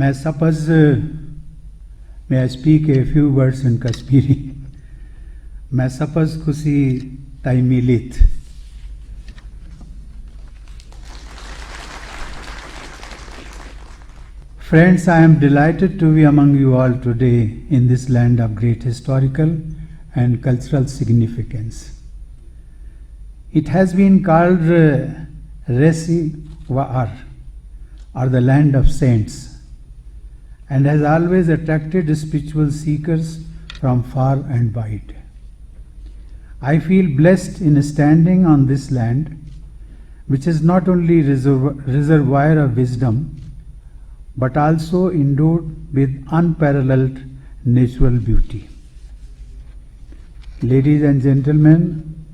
I suppose may I speak a few words in Kashmiri. मैं suppose खुशी ताई मिलित. Friends, I am delighted to be among you all today in this land of great historical and cultural significance. It has been called Resi Waar, or the land of saints, and has always attracted spiritual seekers from far and wide. I feel blessed in standing on this land, which is not only reservoir of wisdom, but also endowed with unparalleled natural beauty. Ladies and gentlemen,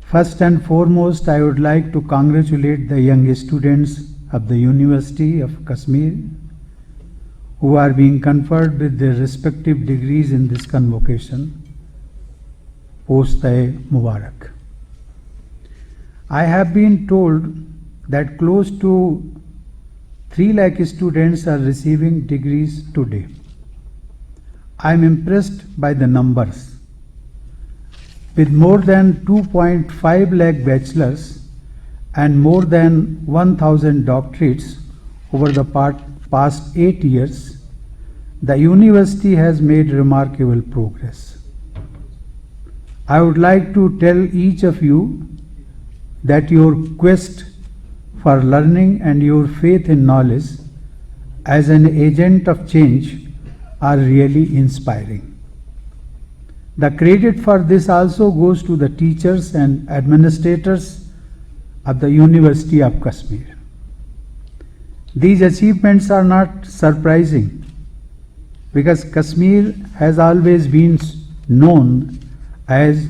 first and foremost, I would like to congratulate the young students of the University of Kashmir who are being conferred with their respective degrees in this convocation. Post-e Mubarak. I have been told that close to 3 lakh students are receiving degrees today. I am impressed by the numbers. With more than 2.5 lakh bachelors and more than 1,000 doctorates over the past 8 years, the university has made remarkable progress. I would like to tell each of you that your quest for learning and your faith in knowledge as an agent of change are really inspiring. The credit for this also goes to the teachers and administrators of the University of Kashmir. These achievements are not surprising because Kashmir has always been known as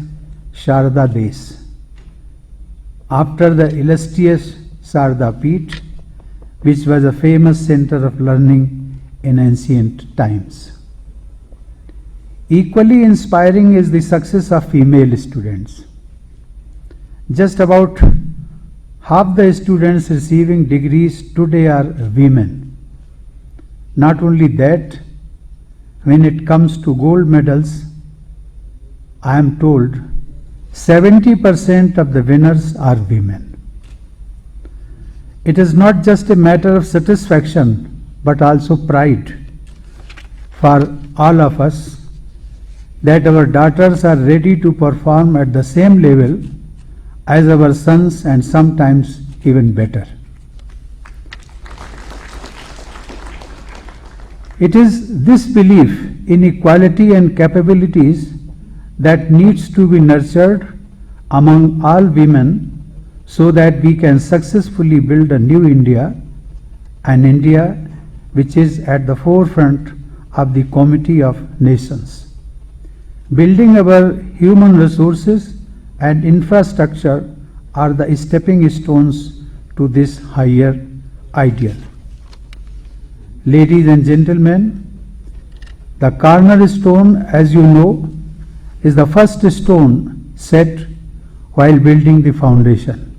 Sharda Desh, after the illustrious Sharda Peeth, which was a famous center of learning in ancient times. Equally inspiring is the success of female students. Just about half the students receiving degrees today are women. Not only that, when it comes to gold medals, I am told 70% of the winners are women. It is not just a matter of satisfaction, but also pride for all of us that our daughters are ready to perform at the same level as our sons and sometimes even better. It is this belief in equality and capabilities that needs to be nurtured among all women so that we can successfully build a new India, an India which is at the forefront of the Comity of Nations. Building our human resources and infrastructure are the stepping stones to this higher ideal. Ladies and gentlemen, the cornerstone, as you know, is the first stone set while building the foundation.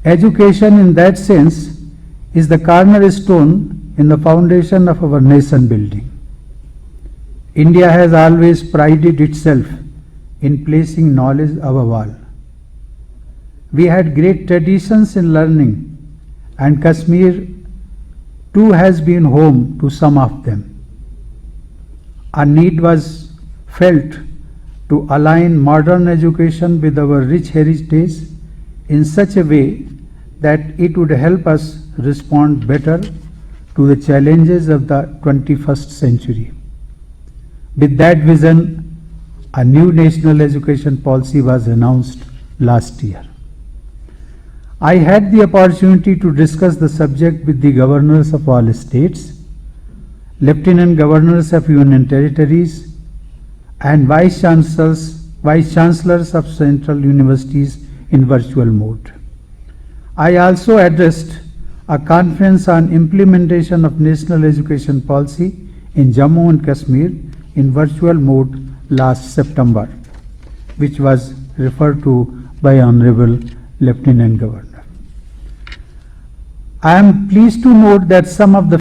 Education in that sense is the cornerstone in the foundation of our nation building. India has always prided itself in placing knowledge above all. We had great traditions in learning, and Kashmir too has been home to some of them. A need was felt to align modern education with our rich heritage in such a way that it would help us respond better to the challenges of the 21st century. With that vision, a new national education policy was announced last year. I had the opportunity to discuss the subject with the governors of all states, lieutenant governors of union territories, and vice chancellors of central universities in virtual mode. I also addressed a conference on implementation of national education policy in Jammu and Kashmir in virtual mode last September, which was referred to by Honorable Lieutenant Governor. I am pleased to note that some of the